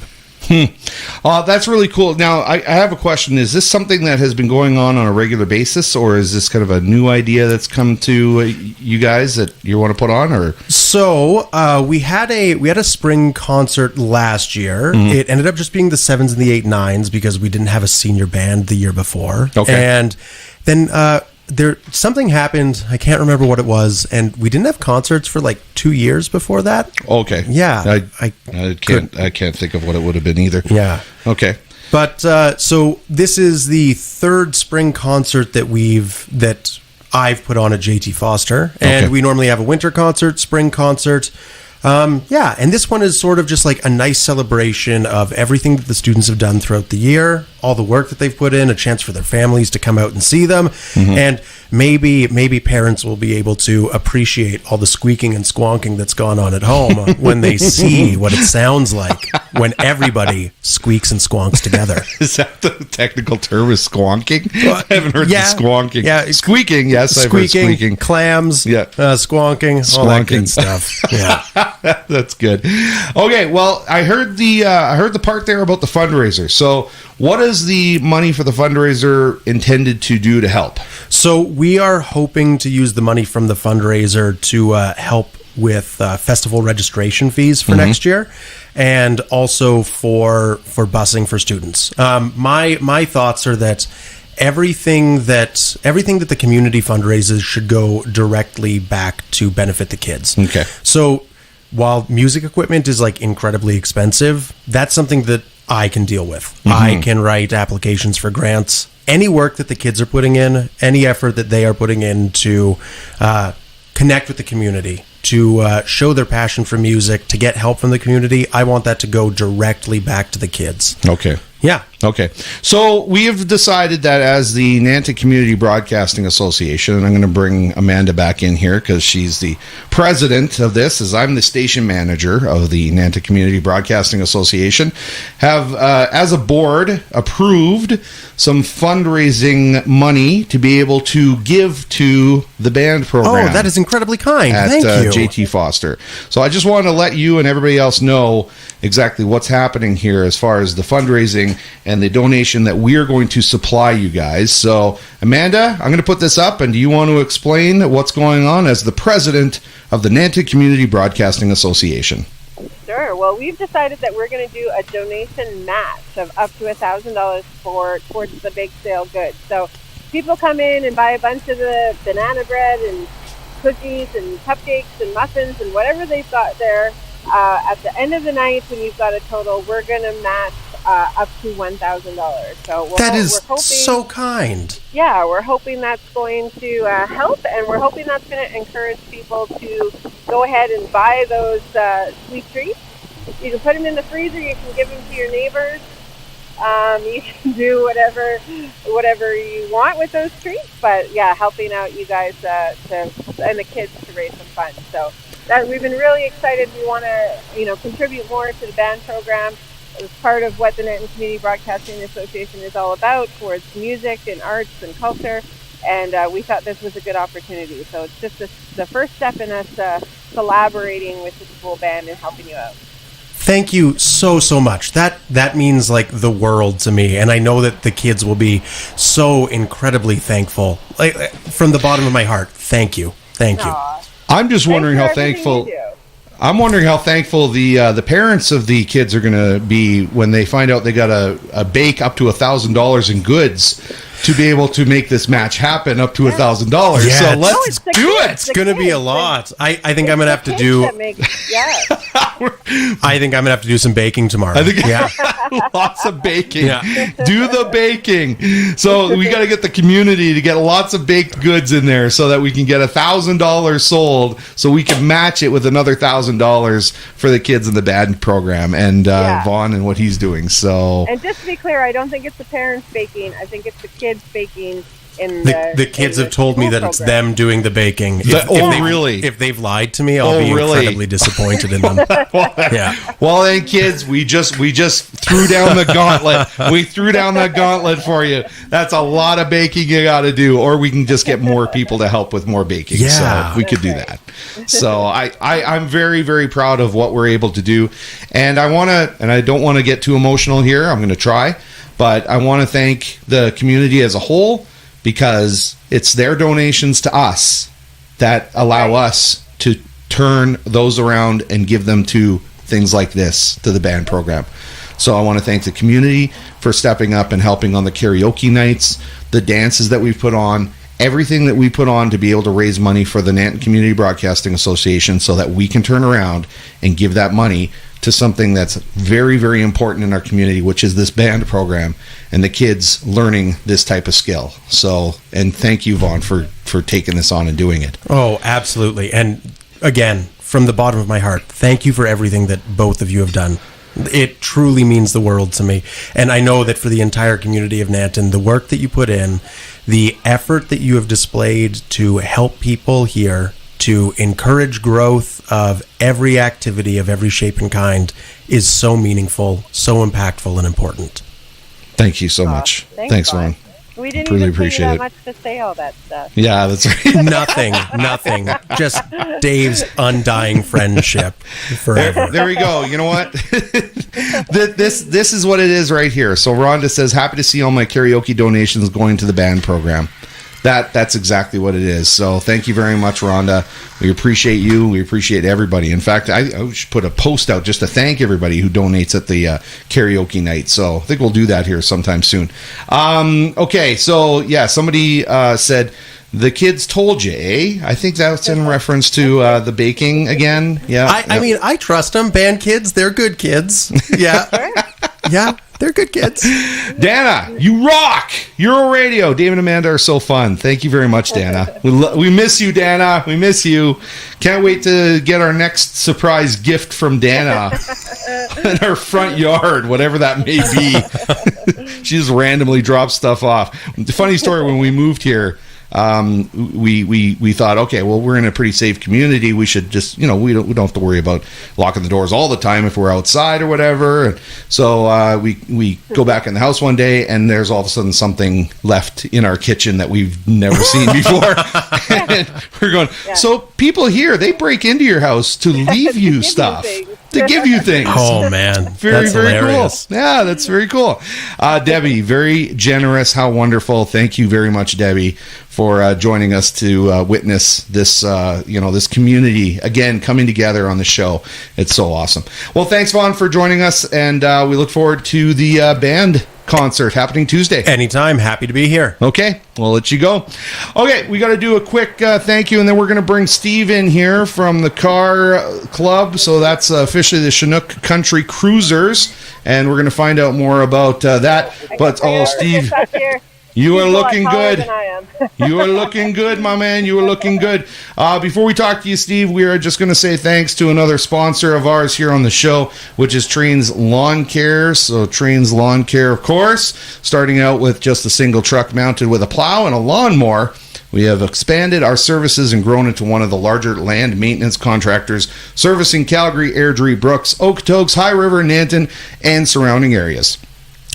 That's really cool. Now, I have a question. Is this something that has been going on a regular basis, or is this kind of a new idea that's come to you guys that you want to put on? Or so we had a spring concert last year. Mm-hmm. It ended up just being the 7s and the 8-9s because we didn't have a senior band the year before. Okay, and then something happened. I can't remember what it was, and we didn't have concerts for like 2 years before that. Okay, yeah, I can't think of what it would have been either. Yeah, okay, but so this is the 3rd spring concert that I've put on at JT Foster, and we normally have a winter concert, spring concert. And this one is sort of just like a nice celebration of everything that the students have done throughout the year, all the work that they've put in, a chance for their families to come out and see them, and maybe parents will be able to appreciate all the squeaking and squonking that's gone on at home when they see what it sounds like when everybody squeaks and squonks together. Is that the technical term, is squonking? I haven't heard the squonking. Yeah, squeaking, yes, I've heard squeaking. Clams, squonking, all that good stuff. Yeah. That's good. Okay, well, I heard the part there about the fundraiser. So, what is the money for the fundraiser intended to do to help? So, we are hoping to use the money from the fundraiser to help with festival registration fees for next year, and also for busing for students. My thoughts are that everything that the community fundraises should go directly back to benefit the kids. Okay. So while music equipment is like incredibly expensive, that's something that I can deal with. I can write applications for grants. Any work that the kids are putting in, any effort that they are putting in to connect with the community, to show their passion for music, to get help from the community, I want that to go directly back to the kids. Okay. Yeah. Okay. So we have decided that as the Nanton Community Broadcasting Association, and I'm going to bring Amanda back in here because she's the president of this, as I'm the station manager of the Nanton Community Broadcasting Association, have, as a board, approved some fundraising money to be able to give to the band program. Oh, that is incredibly kind. At Thank you. JT Foster. So I just wanted to let you and everybody else know exactly what's happening here as far as the fundraising and the donation that we are going to supply you guys. So, Amanda, I'm going to put this up, and do you want to explain what's going on as the president of the Nanton Community Broadcasting Association? Sure. Well, we've decided that we're going to do a donation match of up to $1,000 towards the bake sale goods. So people come in and buy a bunch of the banana bread and cookies and cupcakes and muffins and whatever they've got there. At the end of the night, when you've got a total, we're going to match up to $1,000. So That is we're hoping, so kind. yeah, we're hoping that's going to help, and we're hoping that's going to encourage people to go ahead and buy those sweet treats. You can put them in the freezer. You can give them to your neighbors. You can do whatever you want with those treats. But yeah, helping out you guys and the kids to raise some funds. So that we've been really excited. We want to contribute more to the band program. It's part of what the Nanton Community Broadcasting Association is all about, towards music and arts and culture, and we thought this was a good opportunity. So it's just the first step in us collaborating with the school band and helping you out. Thank you so much. That means like the world to me, and I know that the kids will be so incredibly thankful. Like, from the bottom of my heart, thank you. Aww. I'm just wondering how thankful. I'm wondering how thankful the parents of the kids are going to be when they find out they got a bake up to $1,000 in goods to be able to make this match happen up to $1,000. Yeah, so let's do it. It's going to be a lot. I think I'm going to have to do. I think I'm going to have to do some baking tomorrow. I think lots of baking. Yeah. Do the baking. So we got to get the community to get lots of baked goods in there so that we can get $1,000 sold, so we can match it with another $1,000 for the kids in the band program and Vaughan and what he's doing. So, and just to be clear, I don't think it's the parents baking. I think it's the kids baking. The kids have told me that it's them doing the baking. Really? If they've lied to me, I'll be incredibly disappointed in them. Yeah. Well, then, kids, we just threw down the gauntlet. We threw down the gauntlet for you. That's a lot of baking you got to do, or we can just get more people to help with more baking. Yeah. So we could do that. So I'm very, very proud of what we're able to do, and I don't want to get too emotional here. I'm going to try, but I want to thank the community as a whole, because it's their donations to us that allow us to turn those around and give them to things like this, to the band program. So I want to thank the community for stepping up and helping on the karaoke nights, the dances that we've put on, everything that we put on to be able to raise money for the Nanton Community Broadcasting Association, so that we can turn around and give that money to something that's very, very important in our community, which is this band program and the kids learning this type of skill. So, and thank you, Vaughan, for taking this on and doing it. Oh, absolutely. And again, from the bottom of my heart, thank you for everything that both of you have done. It truly means the world to me. And I know that for the entire community of Nanton, the work that you put in, the effort that you have displayed to help people here, to encourage growth of every activity of every shape and kind, is so meaningful, so impactful and important. Thank you so much. Thanks, Vaughan. We didn't really even pay you appreciate that it. much to say all that stuff. Yeah, that's right. Nothing. Just Dave's undying friendship forever. There we go. You know what? This is what it is right here. So Rhonda says, happy to see all my karaoke donations going to the band program. That's exactly what it is. So thank you very much, Rhonda. We appreciate you. We appreciate everybody. In fact, I should put a post out just to thank everybody who donates at the karaoke night. So I think we'll do that here sometime soon. Okay, so yeah, somebody said, the kids told you, eh? I think that's in reference to the baking again. Yeah. I mean, I trust them. Band kids, they're good kids. Yeah. Yeah, they're good kids. Dana, you rock! Euro Radio. Dave and Amanda are so fun. Thank you very much, Dana. We miss you, Dana. We miss you. Can't wait to get our next surprise gift from Dana in our front yard, whatever that may be. She just randomly drops stuff off. The funny story, when we moved here, we thought, okay, well, we're in a pretty safe community. We should just, we don't have to worry about locking the doors all the time if we're outside or whatever. And so we go back in the house one day, and there's all of a sudden something left in our kitchen that we've never seen before. And we're going, so people here, they break into your house to leave you stuff. To give you things. Oh, man. Very hilarious. Cool. Yeah, that's very cool. Debbie, very generous. How wonderful. Thank you very much, Debbie, for joining us to witness this, this community, again, coming together on the show. It's so awesome. Well, thanks, Vaughan, for joining us, and we look forward to the band concert happening Tuesday. Anytime. Happy to be here. Okay, we'll let you go. Okay, we got to do a quick thank you, and then we're going to bring Steve in here from the car club. So that's officially the Chinook Country Cruisers, and we're going to find out more about that. But Steve, you are looking good. You are looking good, my man. You are looking good. Before we talk to you, Steve, we are just going to say thanks to another sponsor of ours here on the show, which is Trains Lawn Care. So Trains Lawn Care, of course, starting out with just a single truck mounted with a plow and a lawnmower. We have expanded our services and grown into one of the larger land maintenance contractors, servicing Calgary, Airdrie, Brooks, Okotoks, High River, Nanton, and surrounding areas.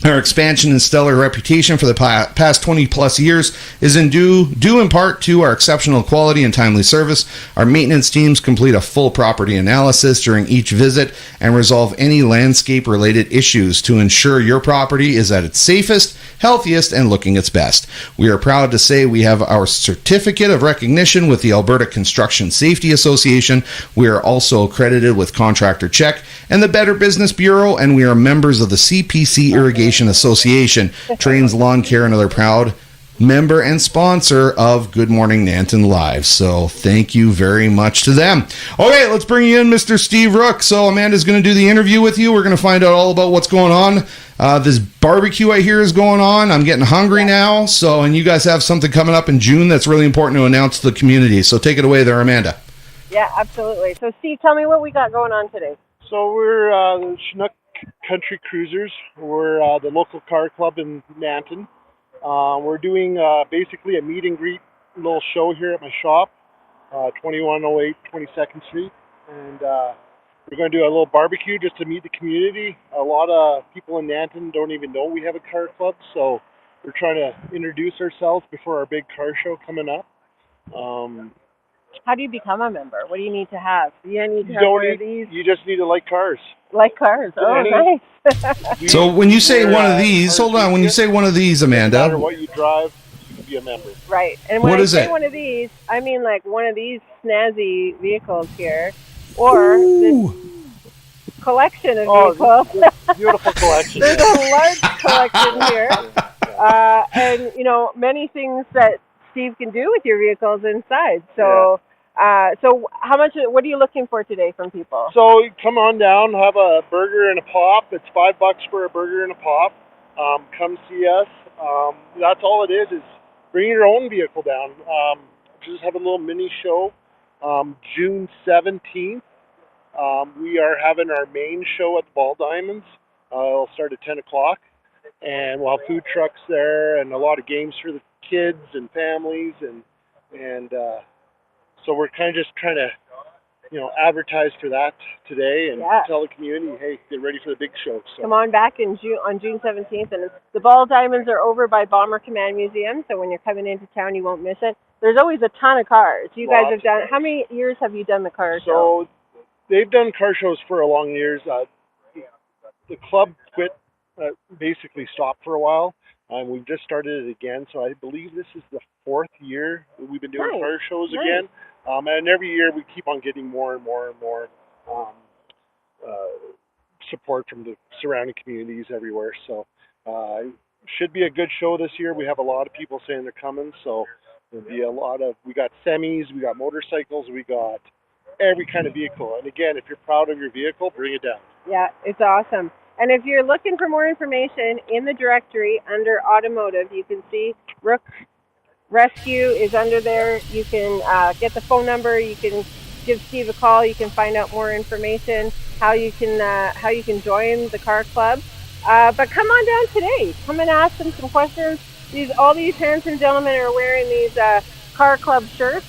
Our expansion and stellar reputation for the past 20-plus years is due in part to our exceptional quality and timely service. Our maintenance teams complete a full property analysis during each visit and resolve any landscape-related issues to ensure your property is at its safest, healthiest, and looking its best. We are proud to say we have our certificate of recognition with the Alberta Construction Safety Association. We are also accredited with Contractor Check and the Better Business Bureau, and we are members of the CPC Irrigation Association. Trains Lawn Care, another proud member and sponsor of Good Morning Nanton Live. So thank you very much to them. Okay, let's bring you in, Mr. Steve Rooke. So Amanda's going to do the interview with you. We're going to find out all about what's going on. This barbecue I hear is going on. I'm getting hungry now. So, and you guys have something coming up in June that's really important to announce to the community. So take it away there, Amanda. Yeah, absolutely. So Steve, tell me what we got going on today. So we're the Chinook Country Cruisers. We're the local car club in Nanton. We're doing basically a meet and greet little show here at my shop, 2108 22nd Street. And we're going to do a little barbecue just to meet the community. A lot of people in Nanton don't even know we have a car club, so we're trying to introduce ourselves before our big car show coming up. How do you become a member? What do you need to have? You need to have one of these? You just need to like cars. Like cars. Oh, nice. So when you say one of these, hold on. When you say one of these, Amanda, no matter what you drive, you can be a member. Right. And when I say one of these, I mean like one of these snazzy vehicles here, or this collection of vehicles. Beautiful collection. There's a large collection here, and many things that Steve can do with your vehicles inside. So. So how much? What are you looking for today from people? So come on down, have a burger and a pop. It's $5 for a burger and a pop. Come see us. That's all it is bring your own vehicle down. Just have a little mini show. June 17th, we are having our main show at the Ball Diamonds. It'll start at 10 o'clock. And we'll have food trucks there and a lot of games for the kids and families. And so we're kind of just trying to, advertise for that today and tell the community, hey, get ready for the big show. So. Come on back on June 17th. And the Ball Diamonds are over by Bomber Command Museum, so when you're coming into town, you won't miss it. There's always a ton of cars. You guys have done, how many years have you done the car show? So they've done car shows for a long years. The club basically stopped for a while. We've just started it again, so I believe this is the 4th year we've been doing Nice. car shows Nice. again, and every year we keep on getting more and more and more support from the surrounding communities everywhere. So should be a good show this year. We have a lot of people saying they're coming, so there'll be a lot of. We got semis, we got motorcycles, we got every kind of vehicle. And again, if you're proud of your vehicle, bring it down. Yeah, it's awesome. And if you're looking for more information, in the directory under automotive, you can see Rooke Rescue is under there. You can get the phone number. You can give Steve a call. You can find out more information, how you can join the car club. But come on down today. Come and ask them some questions. All these handsome gentlemen are wearing these car club shirts,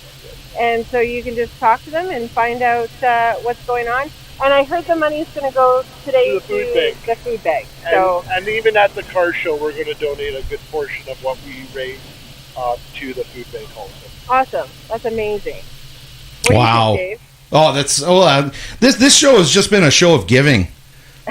and so you can just talk to them and find out what's going on. And I heard the money's going to go today to the food bank. So, and even at the car show, we're going to donate a good portion of what we raise to the food bank also. Awesome. That's amazing. What Wow. do you think, Dave? Oh, that's this show has just been a show of giving.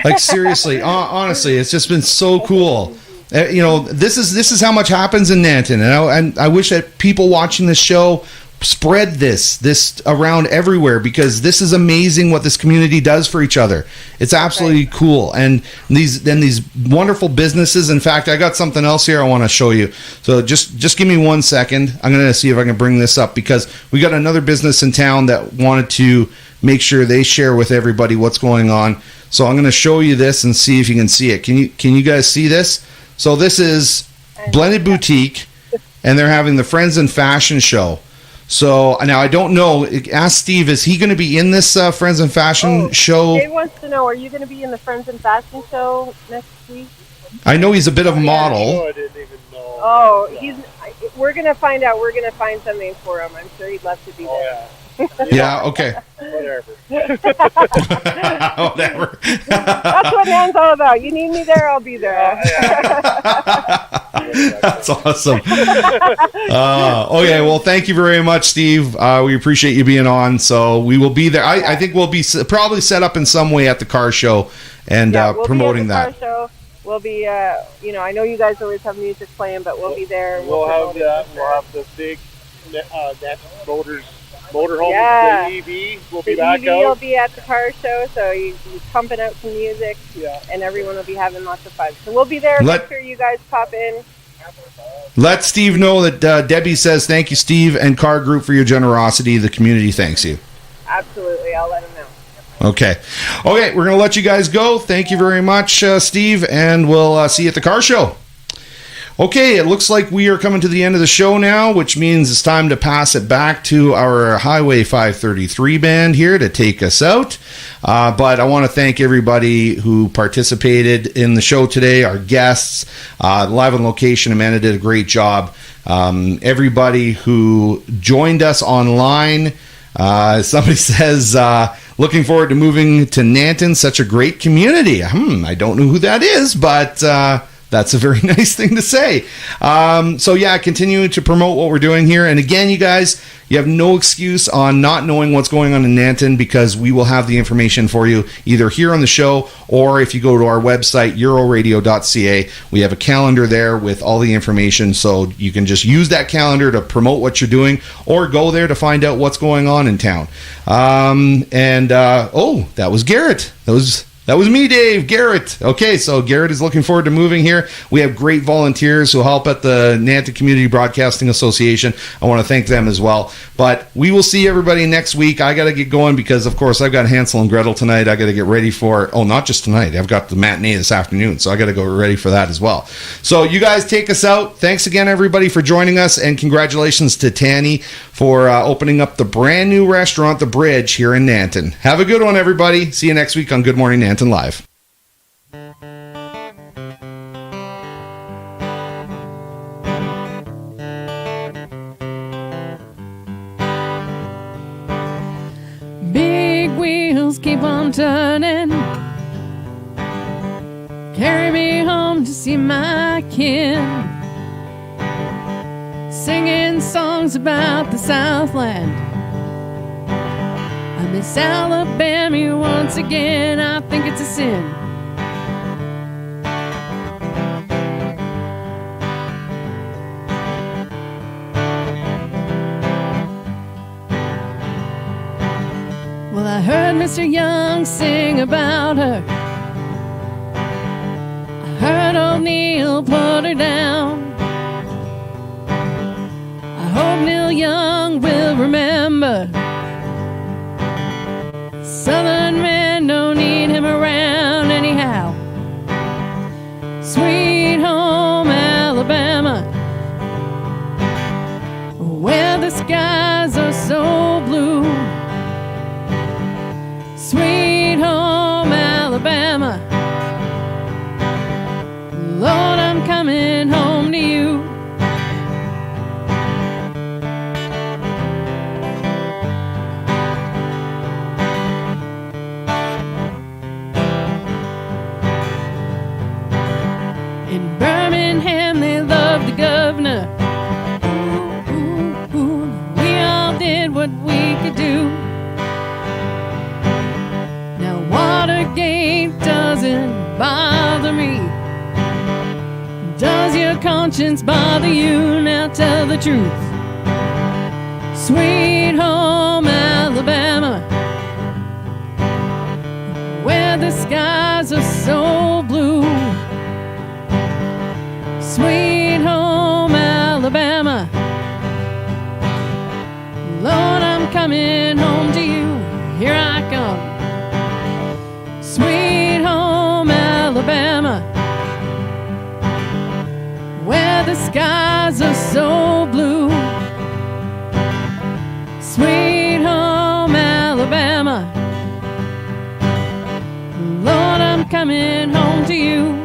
Like seriously, honestly, it's just been so cool. This is how much happens in Nanton, and I wish that people watching this show spread this around everywhere, because this is amazing what this community does for each other. It's absolutely cool. And these wonderful businesses. In fact, I got something else here I want to show you. So just give me 1 second. I'm going to see if I can bring this up, because we got another business in town that wanted to make sure they share with everybody what's going on. So I'm going to show you this and see if you can see it. Can you guys see this? So this is Blended Boutique, and they're having the Friends in Fashion show. So now I don't know. Ask Steve, is he going to be in this Friends in Fashion show? Dave wants to know, are you going to be in the Friends in Fashion show next week? I know he's a bit of a model. Oh, I didn't even know. Oh, we're going to find out. We're going to find something for him. I'm sure he'd love to be there. Oh, yeah. Yeah, okay. Whatever. Whatever. That's what Nan's all about. You need me there, I'll be there. That's awesome. Okay, well, thank you very much, Steve. We appreciate you being on. So we will be there. I think we'll be probably set up in some way at the car show and we'll promoting be at the that. Car show. We'll be, I know you guys always have music playing, but we'll be there. We'll have the big motorhome, Yeah. the EV. We'll The be back EV out. will be at the car show, so you're pumping out some music, Yeah. and everyone will be having lots of fun. So we'll be there. Make sure you guys pop in. Let Steve know that Debbie says thank you, Steve and Car Group, for your generosity. The community thanks you. Absolutely. I'll let him know. Okay, we're going to let you guys go. Thank you very much, Steve, and we'll see you at the car show. Okay, it looks like we are coming to the end of the show now, which means it's time to pass it back to our Highway 533 band here to take us out. But I want to thank everybody who participated in the show today, our guests, live on location. Amanda did a great job. Everybody who joined us online. Somebody says, looking forward to moving to Nanton, such a great community. I don't know who that is, but that's a very nice thing to say. So yeah, continuing to promote what we're doing here. And again, you guys, you have no excuse on not knowing what's going on in Nanton, because we will have the information for you either here on the show, or if you go to our website, euroradio.ca, we have a calendar there with all the information. So you can just use that calendar to promote what you're doing, or go there to find out what's going on in town. That was Garrett. That was me, Dave. Garrett. Okay, so Garrett is looking forward to moving here. We have great volunteers who help at the Nanton Community Broadcasting Association. I want to thank them as well. But we will see everybody next week. I got to get going because, of course, I've got Hansel and Gretel tonight. I got to get ready for, not just tonight. I've got the matinee this afternoon, so I got to go ready for that as well. So you guys take us out. Thanks again, everybody, for joining us, and congratulations to Tanny for opening up the brand new restaurant, The Bridge, here in Nanton. Have a good one, everybody. See you next week on Good Morning Nanton Live. Big wheels keep on turning, carry me home to see my kin, singing songs about the Southland. I miss Alabama once again. I think it's a sin. heard Mr. Young sing about her. I heard old Neil put her down. I hope Neil Young will remember. Southern men don't need him around anyhow. Sweet home Alabama, where the skies are so blue. Sweet home Alabama, Lord, I'm coming home to you. In Birmingham they loved the governor. Ooh, ooh, ooh. We all did what we could do. Now Watergate doesn't bother me. Does your conscience bother you? Now tell the truth. Sweet home Alabama, where the skies are so blue. Sweet home Alabama, Lord, I'm coming home to you. Here I come. Sweet home Alabama, where the skies are so blue. Sweet home Alabama, Lord, I'm coming home to you.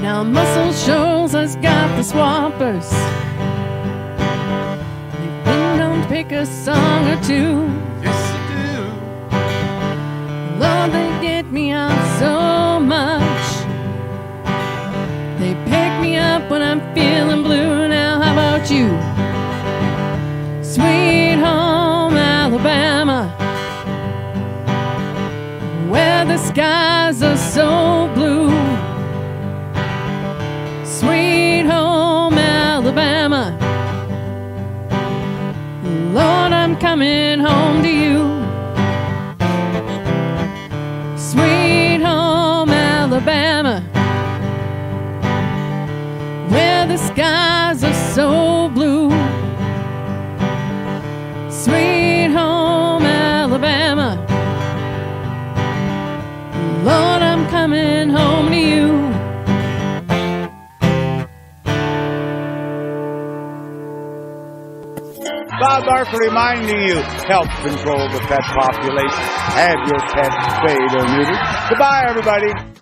Now Muscle Shoals has got the swampers. They've been known to pick a song or two. Yes, they do. Lord, they get me out so much. They pick me up when I'm feeling blue. Now how about you? Sweet home Alabama, where the skies are so blue. Sweet home Alabama, Lord, I'm coming home to you. Sweet home Alabama, where the skies are so blue. Sweet home Alabama, Lord, I'm coming home to you. Bob Barker reminding you, help control the pet population. Have your pets spayed or neutered. Goodbye, everybody.